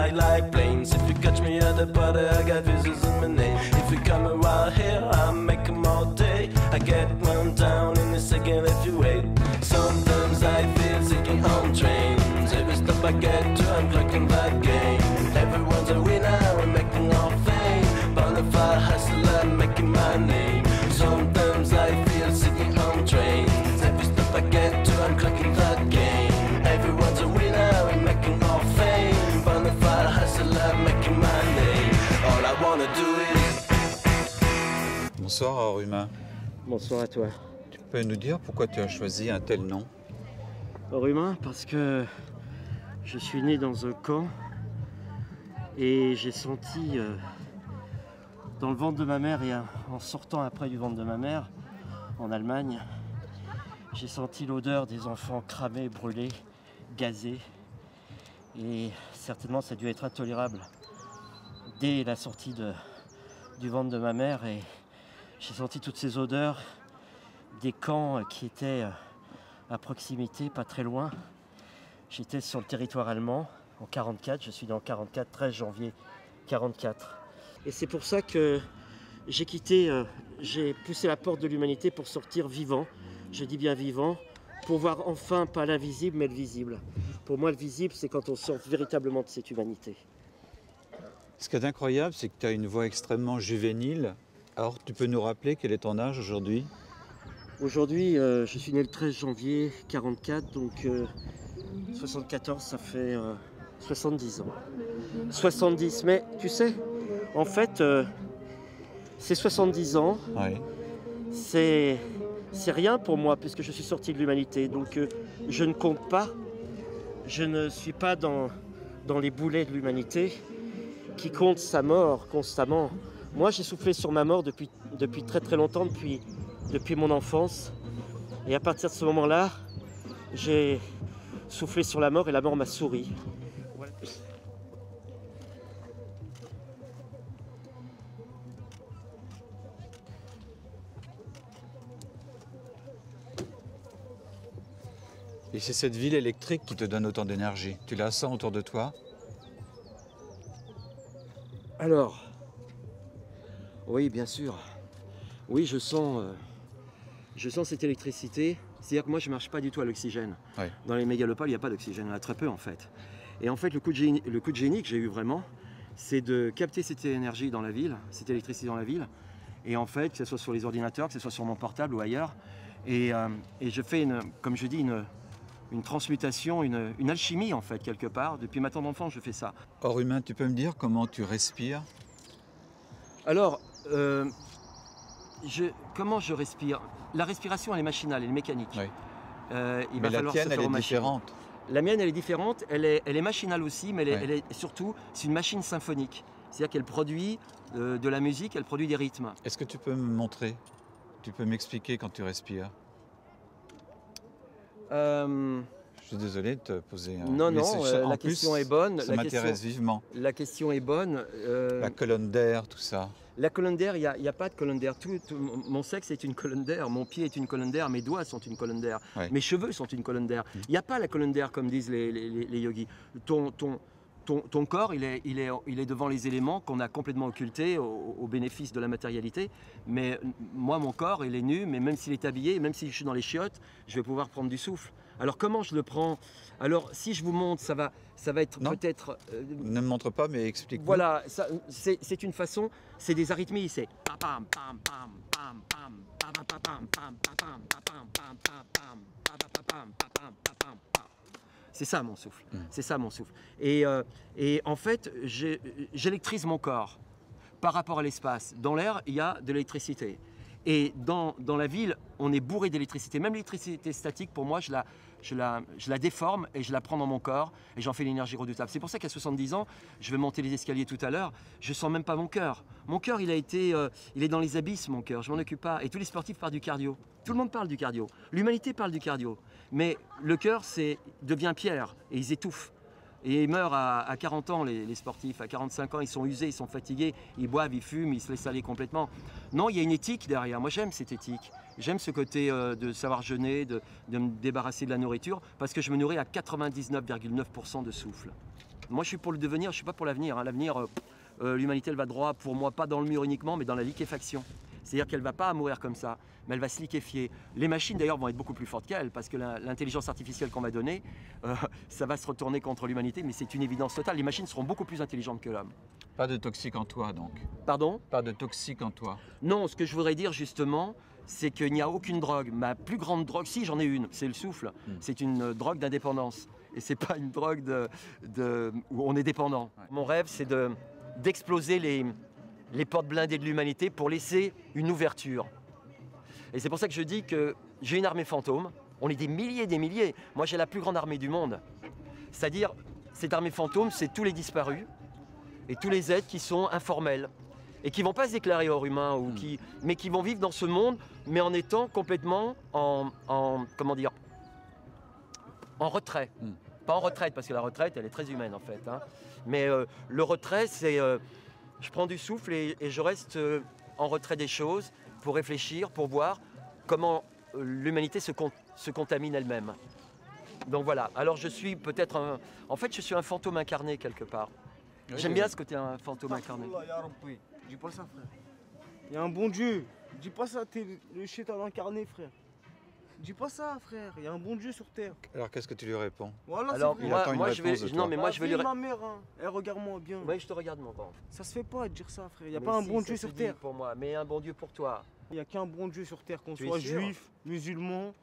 fly like planes. If you catch me at the party, I got visitors in my name. If you come around here, I make them all day. I get one down in a second if you wait. Sometimes I feel sinking on trains. Every stop I get to, I'm clocking that game. Everyone's a winner, I'm making all fame. Bonafide hustler, making my name. Sometimes I feel sinking on trains. Every stop I get to, I'm clocking that game. Everyone's a winner, I'm making all fame. Bonafide hustler, making my name. All I wanna do is... Bonsoir Or Humain. Bonsoir à toi. Tu peux nous dire pourquoi tu as choisi un tel nom? Or Humain, parce que je suis né dans un camp et j'ai senti dans le ventre de ma mère et en sortant après du ventre de ma mère en Allemagne, j'ai senti l'odeur des enfants cramés, brûlés, gazés, et certainement ça a dû être intolérable dès la sortie du ventre de ma mère, et j'ai senti toutes ces odeurs des camps qui étaient à proximité, pas très loin. J'étais sur le territoire allemand en 44, je suis dans 44, 13 janvier 44. Et c'est pour ça que j'ai quitté, j'ai poussé la porte de l'humanité pour sortir vivant. Je dis bien vivant, pour voir enfin pas l'invisible mais le visible. Pour moi le visible c'est quand on sort véritablement de cette humanité. Ce qui est incroyable, c'est que tu as une voix extrêmement juvénile. Alors tu peux nous rappeler quel est ton âge aujourd'hui? Aujourd'hui, je suis né le 13 janvier 44, donc 74, ça fait 70 ans. 70, mais tu sais, en fait, ces 70 ans, Oui. c'est rien pour moi, puisque je suis sorti de l'humanité. Donc je ne compte pas, je ne suis pas dans les boulets de l'humanité qui compte sa mort constamment. Moi, j'ai soufflé sur ma mort depuis très très longtemps, depuis mon enfance. Et à partir de ce moment-là, j'ai soufflé sur la mort et la mort m'a souri. Voilà. Et c'est cette ville électrique qui te donne autant d'énergie. Tu la sens autour de toi? Alors, oui, bien sûr. Oui, je sens cette électricité. C'est-à-dire que moi, je ne marche pas du tout à l'oxygène. Oui. Dans les mégalopoles, il n'y a pas d'oxygène, il y en a très peu en fait. Et en fait, le coup de génie que j'ai eu vraiment, c'est de capter cette énergie dans la ville, cette électricité dans la ville. Et en fait, que ce soit sur les ordinateurs, que ce soit sur mon portable ou ailleurs. Et je fais, comme je dis, une transmutation, une alchimie en fait, quelque part. Depuis ma tendre enfance, je fais ça. Or Humain, tu peux me dire comment tu respires? Alors, comment je respire? La respiration, elle est machinale, elle est mécanique. Oui. Mais la tienne, elle est différente. La mienne, elle est différente. Elle est machinale aussi, mais elle est surtout, c'est une machine symphonique. C'est-à-dire qu'elle produit de la musique, elle produit des rythmes. Est-ce que tu peux me montrer? Tu peux m'expliquer quand tu respires? Je suis désolé de te poser un... Non, la plus, question est bonne. Ça m'intéresse vivement. La question est bonne. La colonne d'air, tout ça. La colonne d'air, il n'y a pas de colonne d'air. Mon sexe est une colonne d'air, mon pied est une colonne d'air, mes doigts sont une colonne d'air, mes cheveux sont une colonne d'air. Il n'y a pas la colonne d'air comme disent les yogis. Ton corps, il est devant les éléments qu'on a complètement occultés au bénéfice de la matérialité. Mais moi, mon corps, il est nu, mais même s'il est habillé, même si je suis dans les chiottes, je vais pouvoir prendre du souffle. Alors comment je le prends? Alors si je vous montre, ça va être peut-être... Ne me montre pas, mais explique-moi. Voilà, c'est une façon, c'est des arythmies, c'est... C'est ça mon souffle, c'est ça mon souffle. Et en fait, j'électrise mon corps par rapport à l'espace. Dans l'air, il y a de l'électricité. Et dans la ville, on est bourré d'électricité. Même l'électricité statique, pour moi, je la déforme et je la prends dans mon corps et j'en fais l'énergie redoutable. C'est pour ça qu'à 70 ans, je vais monter les escaliers tout à l'heure, je sens même pas mon cœur. Mon cœur, il est dans les abysses, mon cœur, je m'en occupe pas. Et tous les sportifs parlent du cardio. Tout le monde parle du cardio. L'humanité parle du cardio. Mais le cœur, devient pierre et ils étouffent. Et ils meurent à 40 ans, les sportifs. À 45 ans, ils sont usés, ils sont fatigués, ils boivent, ils fument, ils se laissent aller complètement. Non, il y a une éthique derrière. Moi, j'aime cette éthique. J'aime ce côté de savoir jeûner, de me débarrasser de la nourriture, parce que je me nourris à 99,9% de souffle. Moi, je suis pour le devenir, je suis pas pour l'avenir. Hein. L'avenir, l'humanité, elle va droit, pour moi, pas dans le mur uniquement, mais dans la liquéfaction. C'est-à-dire qu'elle ne va pas mourir comme ça, mais elle va se liquéfier. Les machines, d'ailleurs, vont être beaucoup plus fortes qu'elle, parce que l'intelligence artificielle qu'on va donner, ça va se retourner contre l'humanité, mais c'est une évidence totale. Les machines seront beaucoup plus intelligentes que l'homme. Pas de toxique en toi, donc. Pardon? Pas de toxique en toi. Non, ce que je voudrais dire, justement, c'est qu'il n'y a aucune drogue. Ma plus grande drogue, si j'en ai une, c'est le souffle. C'est une drogue d'indépendance. Et c'est pas une drogue où on est dépendant. Ouais. Mon rêve, c'est d'exploser les portes blindées de l'humanité pour laisser une ouverture. Et c'est pour ça que je dis que j'ai une armée fantôme. On est des milliers. Moi, j'ai la plus grande armée du monde. C'est-à-dire, cette armée fantôme, c'est tous les disparus et tous les êtres qui sont informels et qui ne vont pas se déclarer hors humain, mais qui vont vivre dans ce monde, mais en étant complètement comment dire, en retrait. Pas en retraite, parce que la retraite, elle est très humaine en fait. Hein. Mais le retrait, c'est je prends du souffle et je reste en retrait des choses pour réfléchir, pour voir comment l'humanité se contamine elle-même. Donc voilà, alors je suis peut-être en fait, je suis un fantôme incarné quelque part. Oui, j'aime bien ce côté un fantôme incarné. Dis pas ça, frère. Il y a un bon Dieu. Dis pas ça, t'es le shaitan incarné, frère. Dis pas ça, frère. Il y a un bon Dieu sur terre. Alors qu'est-ce que tu lui réponds? Voilà, alors moi je vais. Non, mais moi je vais lui. Ma mère, hein. Regarde-moi bien. Oui, je te regarde, mon grand. Ça se fait pas de dire ça, frère. Il y a pas un bon Dieu sur terre. Pour moi, mais un bon Dieu pour toi. Il y a qu'un bon Dieu sur terre, qu'on soit juif, musulman.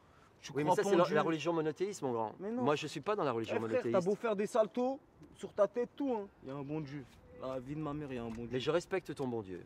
Oui, mais ça c'est la religion monothéiste, mon grand. Moi je suis pas dans la religion monothéiste. T'as beau faire des saltos sur ta tête, tout, hein. Il y a un bon Dieu. Dans la vie de ma mère, il y a un bon Dieu. Mais je respecte ton bon Dieu.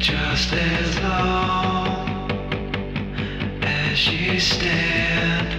Just as long as you stand